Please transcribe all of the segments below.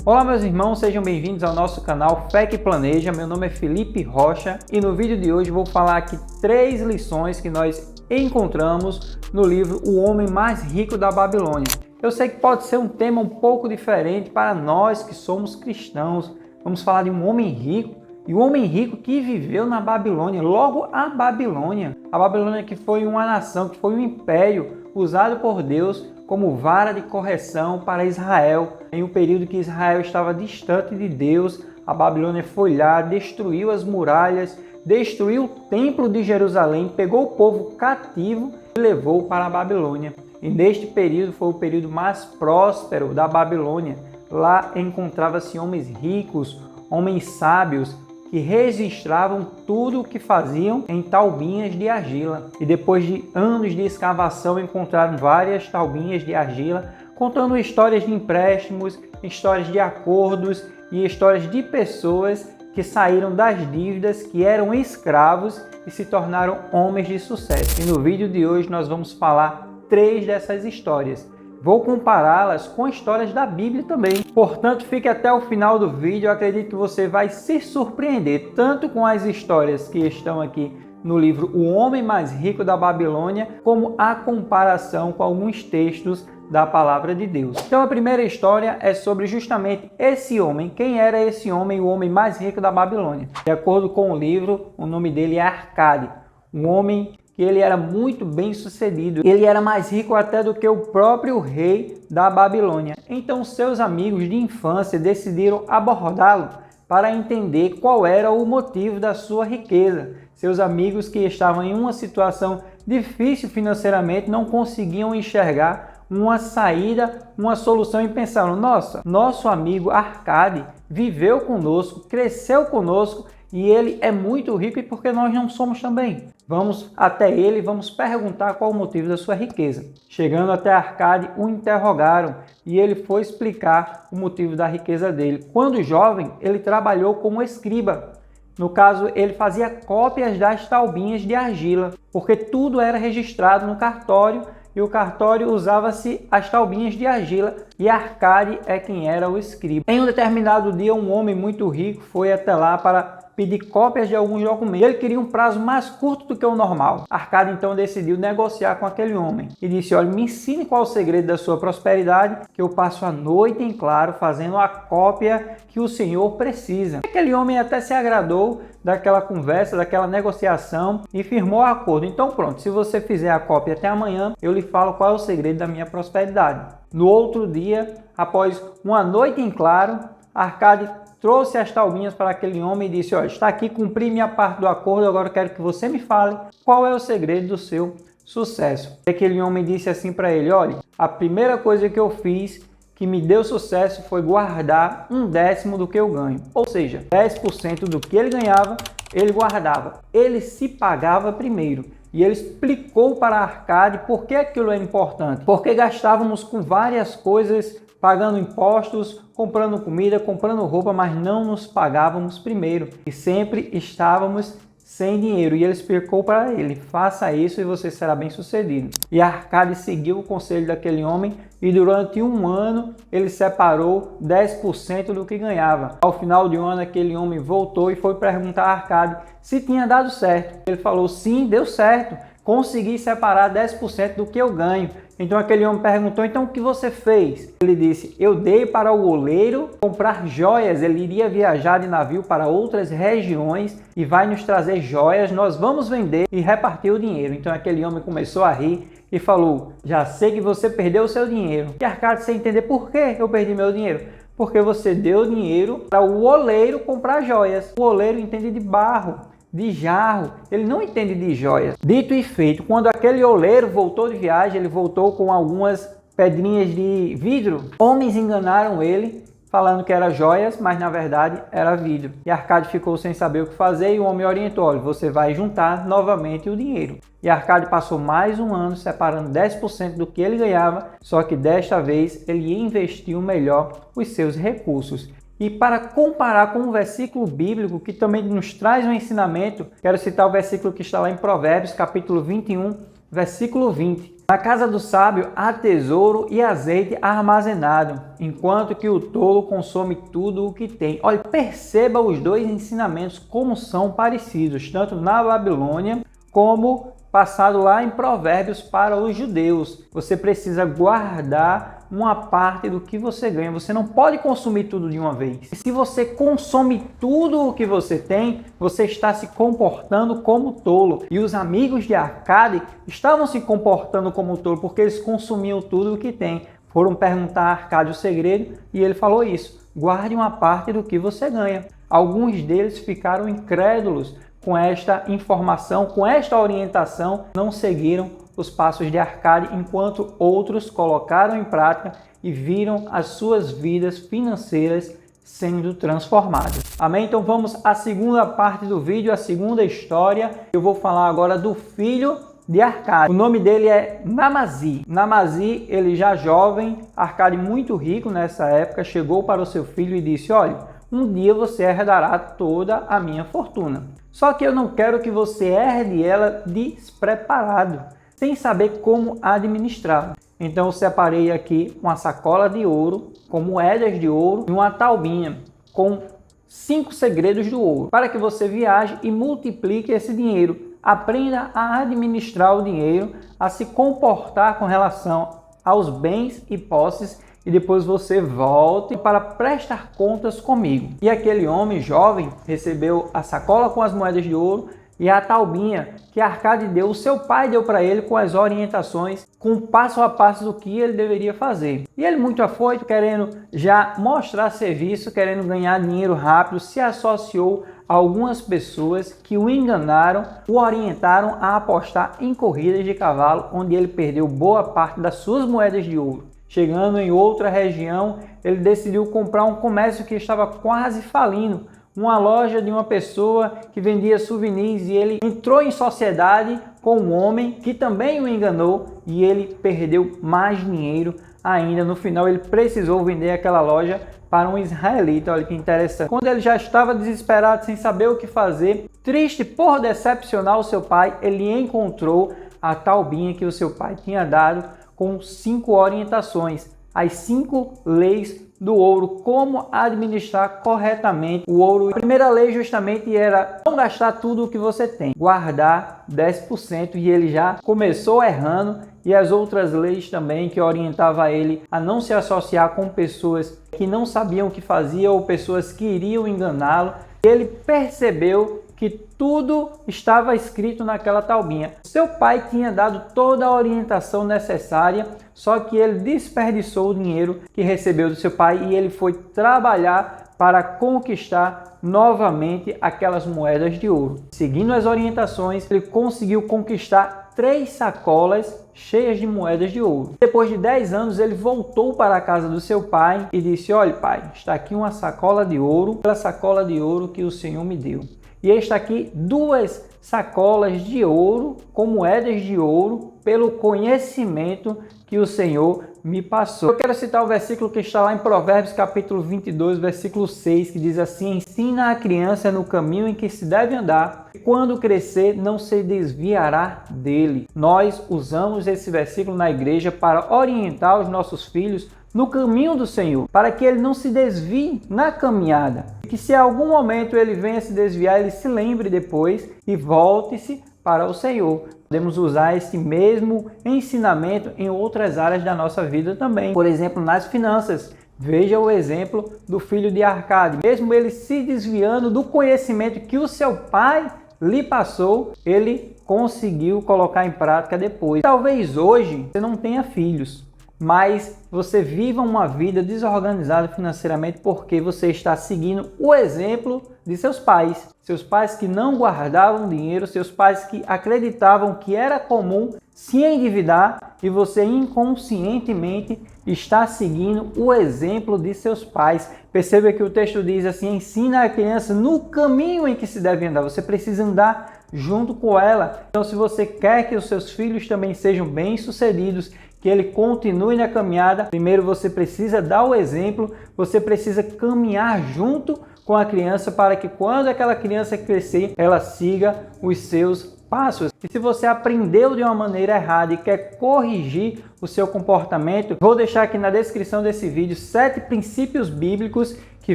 Olá meus irmãos, sejam bem-vindos ao nosso canal Fé que Planeja. Meu nome é Felipe Rocha e no vídeo de hoje vou falar aqui 3 lições que nós encontramos no livro O Homem Mais Rico da Babilônia. Eu sei que pode ser um tema um pouco diferente para nós que somos cristãos. Vamos falar de um homem rico e um homem rico que viveu na Babilônia, logo a Babilônia. A Babilônia que foi uma nação, que foi um império usado por Deus como vara de correção para Israel. Em um período que Israel estava distante de Deus, a Babilônia foi lá, destruiu as muralhas, destruiu o templo de Jerusalém, pegou o povo cativo e levou para a Babilônia. E neste período foi o período mais próspero da Babilônia. Lá encontrava-se homens ricos, homens sábios, que registravam tudo o que faziam em taubinhas de argila. E depois de anos de escavação, encontraram várias taubinhas de argila, contando histórias de empréstimos, histórias de acordos e histórias de pessoas que saíram das dívidas, que eram escravos e se tornaram homens de sucesso. E no vídeo de hoje nós vamos falar 3 dessas histórias. Vou compará-las com histórias da Bíblia também. Portanto, fique até o final do vídeo. Eu acredito que você vai se surpreender tanto com as histórias que estão aqui no livro O Homem Mais Rico da Babilônia, como a comparação com alguns textos da Palavra de Deus. Então, a primeira história é sobre justamente esse homem. Quem era esse homem, o homem mais rico da Babilônia? De acordo com o livro, o nome dele é Arcade. Um homem que ele era muito bem sucedido. Ele era mais rico até do que o próprio rei da Babilônia. Então seus amigos de infância decidiram abordá-lo para entender qual era o motivo da sua riqueza. Seus amigos que estavam em uma situação difícil financeiramente não conseguiam enxergar uma saída, uma solução e pensaram: nossa, nosso amigo Arcade viveu conosco, cresceu conosco e ele é muito rico, e por que nós não somos também? Vamos até ele e vamos perguntar qual o motivo da sua riqueza. Chegando até Arcade, o interrogaram e ele foi explicar o motivo da riqueza dele. Quando jovem, ele trabalhou como escriba. No caso, ele fazia cópias das taubinhas de argila, porque tudo era registrado no cartório e o cartório usava-se as taubinhas de argila, e Arcade é quem era o escriba. Em um determinado dia, um homem muito rico foi até lá para pedir cópias de alguns documentos. Ele queria um prazo mais curto do que o normal. Arcade então decidiu negociar com aquele homem e disse: olha, me ensine qual é o segredo da sua prosperidade, que eu passo a noite em claro fazendo a cópia que o senhor precisa. Aquele homem até se agradou daquela conversa, daquela negociação, e firmou o acordo. Então pronto, se você fizer a cópia até amanhã, eu lhe falo qual é o segredo da minha prosperidade. No outro dia, após uma noite em claro, Arcade trouxe as taubinhas para aquele homem e disse: olha, está aqui, cumpri minha parte do acordo, agora eu quero que você me fale qual é o segredo do seu sucesso. E aquele homem disse assim para ele: olha, a primeira coisa que eu fiz que me deu sucesso foi guardar 1/10 do que eu ganho. Ou seja, 10% do que ele ganhava, ele guardava. Ele se pagava primeiro. E ele explicou para Arcade por que aquilo é importante. Porque gastávamos com várias coisas, pagando impostos, comprando comida, comprando roupa, mas não nos pagávamos primeiro. E sempre estávamos sem dinheiro. E ele explicou para ele: faça isso e você será bem sucedido. E Arcade seguiu o conselho daquele homem e durante um ano ele separou 10% do que ganhava. Ao final de um ano, aquele homem voltou e foi perguntar a Arcade se tinha dado certo. Ele falou: sim, deu certo. Consegui separar 10% do que eu ganho. Então aquele homem perguntou: então o que você fez? Ele disse: eu dei para o oleiro comprar joias. Ele iria viajar de navio para outras regiões e vai nos trazer joias. Nós vamos vender e repartir o dinheiro. Então aquele homem começou a rir e falou: já sei que você perdeu o seu dinheiro. E Arcade, sem entender por que eu perdi meu dinheiro. Porque você deu dinheiro para o oleiro comprar joias. O oleiro entende de barro, de jarro, ele não entende de joias. Dito e feito, quando aquele oleiro voltou de viagem, ele voltou com algumas pedrinhas de vidro. Homens enganaram ele, falando que era joias, mas na verdade era vidro. E Arcade ficou sem saber o que fazer e o homem orientou: olha, você vai juntar novamente o dinheiro. E Arcade passou mais um ano separando 10% do que ele ganhava, só que desta vez ele investiu melhor os seus recursos. E para comparar com um versículo bíblico que também nos traz um ensinamento, quero citar o versículo que está lá em Provérbios, capítulo 21, versículo 20. Na casa do sábio há tesouro e azeite armazenado, enquanto que o tolo consome tudo o que tem. Olha, perceba os dois ensinamentos como são parecidos, tanto na Babilônia como passado lá em Provérbios para os judeus. Você precisa guardar uma parte do que você ganha. Você não pode consumir tudo de uma vez. E se você consome tudo o que você tem, você está se comportando como tolo. E os amigos de Arcade estavam se comportando como tolo porque eles consumiam tudo o que tem. Foram perguntar a Arcade o segredo e ele falou isso: guarde uma parte do que você ganha. Alguns deles ficaram incrédulos com esta informação, com esta orientação, não seguiram os passos de Arcade, enquanto outros colocaram em prática e viram as suas vidas financeiras sendo transformadas. Amém? Então vamos à segunda parte do vídeo, a segunda história. Eu vou falar agora do filho de Arcade. O nome dele é Namazi. Namazi, ele já jovem, Arcade muito rico nessa época, chegou para o seu filho e disse: olha, um dia você herdará toda a minha fortuna. Só que eu não quero que você herde ela despreparado, sem saber como administrar. Então eu separei aqui uma sacola de ouro, com moedas de ouro e uma taubinha com 5 segredos do ouro, para que você viaje e multiplique esse dinheiro. Aprenda a administrar o dinheiro, a se comportar com relação aos bens e posses, e depois você volte para prestar contas comigo. E aquele homem jovem recebeu a sacola com as moedas de ouro e a taubinha que Arcade deu, o seu pai deu para ele, com as orientações, com passo a passo do que ele deveria fazer. E ele, muito afoito, querendo já mostrar serviço, querendo ganhar dinheiro rápido, se associou a algumas pessoas que o enganaram, o orientaram a apostar em corridas de cavalo, onde ele perdeu boa parte das suas moedas de ouro. Chegando em outra região, ele decidiu comprar um comércio que estava quase falindo, uma loja de uma pessoa que vendia souvenirs, e ele entrou em sociedade com um homem que também o enganou e ele perdeu mais dinheiro ainda. No final ele precisou vender aquela loja para um israelita. Olha que interessante. Quando ele já estava desesperado, sem saber o que fazer, triste por decepcionar o seu pai, ele encontrou a taubinha que o seu pai tinha dado, com 5 orientações, as 5 leis do ouro, como administrar corretamente o ouro. A primeira lei justamente era não gastar tudo o que você tem, guardar 10%, e ele já começou errando. E as outras leis também que orientava ele a não se associar com pessoas que não sabiam o que fazia ou pessoas que iriam enganá-lo. Ele percebeu que tudo estava escrito naquela taubinha. Seu pai tinha dado toda a orientação necessária, só que ele desperdiçou o dinheiro que recebeu do seu pai e ele foi trabalhar para conquistar novamente aquelas moedas de ouro. Seguindo as orientações, ele conseguiu conquistar 3 sacolas cheias de moedas de ouro. Depois de 10 anos, ele voltou para a casa do seu pai e disse: olha, pai, está aqui uma sacola de ouro, pela sacola de ouro que o Senhor me deu. E está aqui 2 sacolas de ouro, com moedas de ouro, pelo conhecimento que o Senhor me passou. Eu quero citar o versículo que está lá em Provérbios capítulo 22, versículo 6, que diz assim: ensina a criança no caminho em que se deve andar, e quando crescer não se desviará dele. Nós usamos esse versículo na igreja para orientar os nossos filhos no caminho do Senhor, para que ele não se desvie na caminhada, que se em algum momento ele venha se desviar, ele se lembre depois e volte-se para o Senhor. Podemos usar esse mesmo ensinamento em outras áreas da nossa vida também. Por exemplo, nas finanças. Veja o exemplo do filho de Arcade. Mesmo ele se desviando do conhecimento que o seu pai lhe passou, ele conseguiu colocar em prática depois. Talvez hoje você não tenha filhos, mas você viva uma vida desorganizada financeiramente porque você está seguindo o exemplo de seus pais. Seus pais que não guardavam dinheiro, seus pais que acreditavam que era comum se endividar, e você inconscientemente está seguindo o exemplo de seus pais. Perceba que o texto diz assim: ensina a criança no caminho em que se deve andar. Você precisa andar junto com ela. Então, se você quer que os seus filhos também sejam bem-sucedidos, que ele continue na caminhada, primeiro você precisa dar o exemplo, você precisa caminhar junto com a criança para que quando aquela criança crescer, ela siga os seus passos. E se você aprendeu de uma maneira errada e quer corrigir o seu comportamento, vou deixar aqui na descrição desse vídeo 7 princípios bíblicos que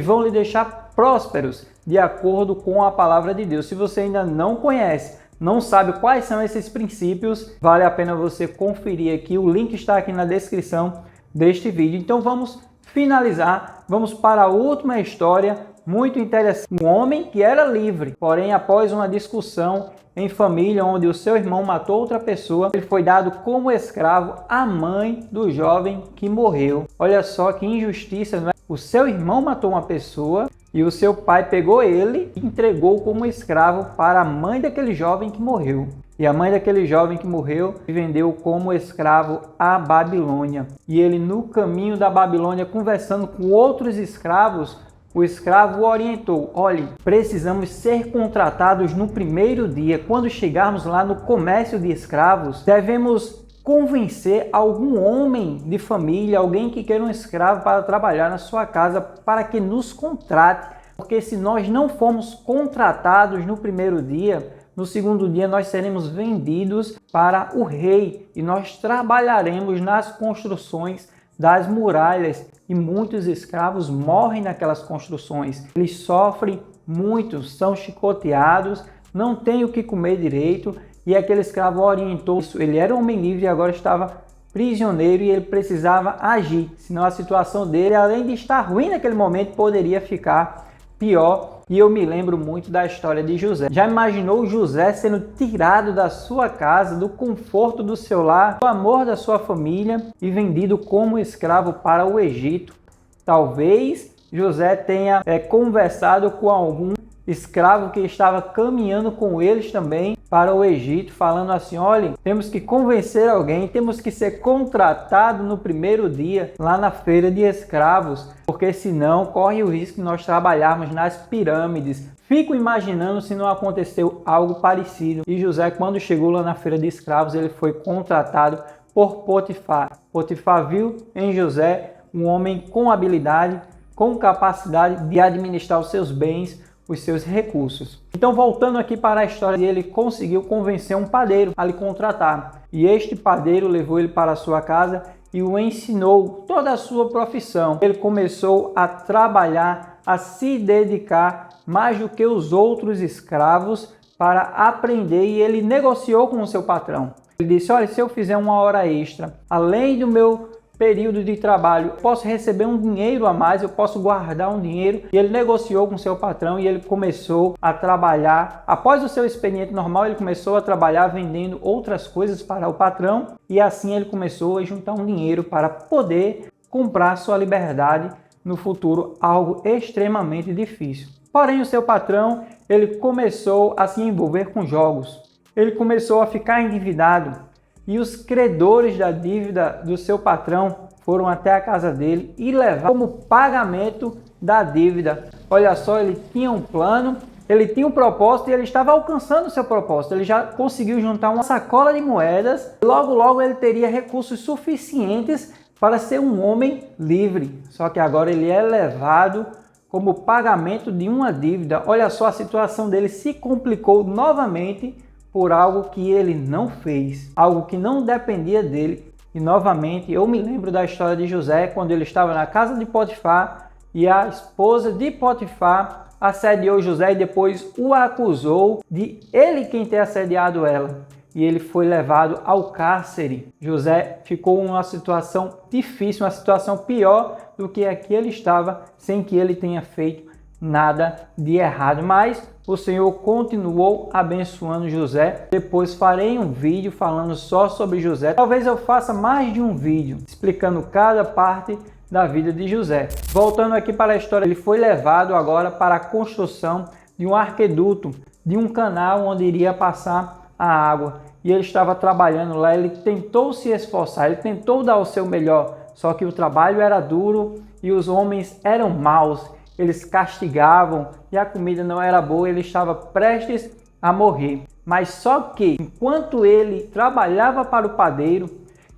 vão lhe deixar prósperos de acordo com a palavra de Deus. Se você ainda não conhece, não sabe quais são esses princípios, vale a pena você conferir aqui. O link está aqui na descrição deste vídeo. Então vamos finalizar, vamos para a última história muito interessante. Um homem que era livre, porém após uma discussão em família onde o seu irmão matou outra pessoa, ele foi dado como escravo à mãe do jovem que morreu. Olha só que injustiça, não é? O seu irmão matou uma pessoa e o seu pai pegou ele e entregou como escravo para a mãe daquele jovem que morreu. E a mãe daquele jovem que morreu vendeu como escravo à Babilônia. E ele, no caminho da Babilônia, conversando com outros escravos, o escravo o orientou: olhe, precisamos ser contratados no primeiro dia. Quando chegarmos lá no comércio de escravos, devemos convencer algum homem de família, alguém que queira um escravo para trabalhar na sua casa, para que nos contrate. Porque se nós não formos contratados no primeiro dia, no segundo dia nós seremos vendidos para o rei e nós trabalharemos nas construções das muralhas e muitos escravos morrem naquelas construções. Eles sofrem muito, são chicoteados, não têm o que comer direito e aquele escravo orientou isso. Ele era um homem livre e agora estava prisioneiro e ele precisava agir, senão a situação dele, além de estar ruim naquele momento, poderia ficar pior. E eu me lembro muito da história de José. Já imaginou José sendo tirado da sua casa, do conforto do seu lar, do amor da sua família e vendido como escravo para o Egito? Talvez José tenha conversado com algum escravo que estava caminhando com eles também para o Egito, falando assim: olha, temos que convencer alguém, temos que ser contratado no primeiro dia lá na feira de escravos, porque senão corre o risco de nós trabalharmos nas pirâmides. Fico imaginando se não aconteceu algo parecido. E José, quando chegou lá na feira de escravos, ele foi contratado por Potifar. Potifar viu em José um homem com habilidade, com capacidade de administrar os seus bens, os seus recursos. Então, voltando aqui para a história, ele conseguiu convencer um padeiro a lhe contratar. E este padeiro levou ele para a sua casa e o ensinou toda a sua profissão. Ele começou a trabalhar, a se dedicar mais do que os outros escravos para aprender, e ele negociou com o seu patrão. Ele disse: olha, se eu fizer uma hora extra, além do meu período de trabalho, eu posso receber um dinheiro a mais, eu posso guardar um dinheiro. E ele negociou com seu patrão e ele começou a trabalhar. Após o seu expediente normal, ele começou a trabalhar vendendo outras coisas para o patrão, e assim ele começou a juntar um dinheiro para poder comprar sua liberdade no futuro, algo extremamente difícil. Porém, o seu patrão, ele começou a se envolver com jogos. Ele começou a ficar endividado. E os credores da dívida do seu patrão foram até a casa dele e levaram como pagamento da dívida. Olha só, ele tinha um plano, ele tinha um propósito e ele estava alcançando o seu propósito. Ele já conseguiu juntar uma sacola de moedas. Logo ele teria recursos suficientes para ser um homem livre. Só que agora ele é levado como pagamento de uma dívida. Olha só, a situação dele se complicou novamente por algo que ele não fez, algo que não dependia dele. E novamente eu me lembro da história de José, quando ele estava na casa de Potifar e a esposa de Potifar assediou José e depois o acusou de ele quem ter assediado ela. E ele foi levado ao cárcere. José ficou em uma situação difícil, uma situação pior do que a que ele estava, sem que ele tenha feito nada de errado, mas o Senhor continuou abençoando José. Depois farei um vídeo falando só sobre José. Talvez eu faça mais de um vídeo explicando cada parte da vida de José. Voltando aqui para a história, ele foi levado agora para a construção de um arqueduto, de um canal onde iria passar a água. E ele estava trabalhando lá, ele tentou se esforçar, ele tentou dar o seu melhor, só que o trabalho era duro e os homens eram maus. Eles castigavam e a comida não era boa, ele estava prestes a morrer. Mas só que, enquanto ele trabalhava para o padeiro,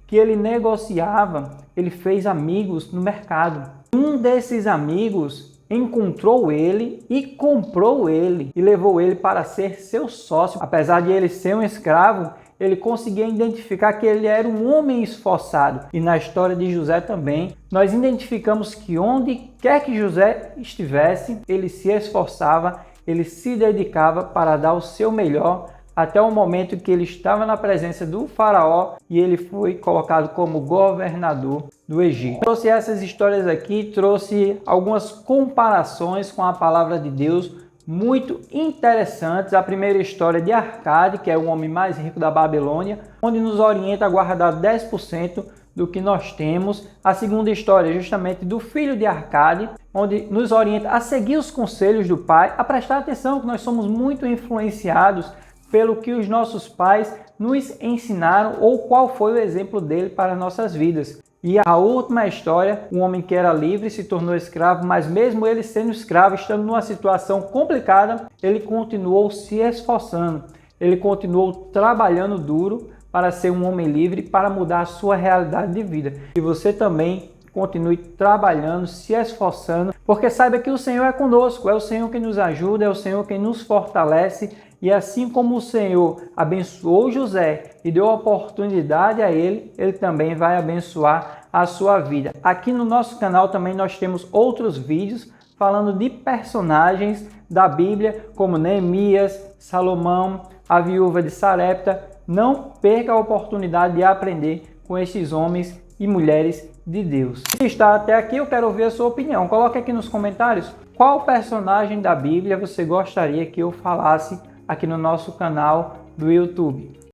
que ele negociava, ele fez amigos no mercado. Um desses amigos encontrou ele e comprou ele e levou ele para ser seu sócio. Apesar de ele ser um escravo, ele conseguia identificar que ele era um homem esforçado. E na história de José também, nós identificamos que onde quer que José estivesse, ele se esforçava, ele se dedicava para dar o seu melhor, até o momento que ele estava na presença do faraó e ele foi colocado como governador do Egito. Trouxe essas histórias aqui, trouxe algumas comparações com a palavra de Deus muito interessantes. A primeira história de Arcade, que é o homem mais rico da Babilônia, onde nos orienta a guardar 10% do que nós temos. A segunda história justamente do filho de Arcade, onde nos orienta a seguir os conselhos do pai, a prestar atenção que nós somos muito influenciados pelo que os nossos pais nos ensinaram ou qual foi o exemplo dele para nossas vidas. E a última história, um homem que era livre se tornou escravo, mas mesmo ele sendo escravo, estando numa situação complicada, ele continuou se esforçando, ele continuou trabalhando duro para ser um homem livre, para mudar a sua realidade de vida. E você também continue trabalhando, se esforçando, porque saiba que o Senhor é conosco, é o Senhor quem nos ajuda, é o Senhor quem nos fortalece. E assim como o Senhor abençoou José e deu oportunidade a ele, ele também vai abençoar a sua vida. Aqui no nosso canal também nós temos outros vídeos falando de personagens da Bíblia, como Neemias, Salomão, a viúva de Sarepta. Não perca a oportunidade de aprender com esses homens e mulheres de Deus. Se está até aqui, eu quero ouvir a sua opinião. Coloque aqui nos comentários qual personagem da Bíblia você gostaria que eu falasse aqui no nosso canal do YouTube.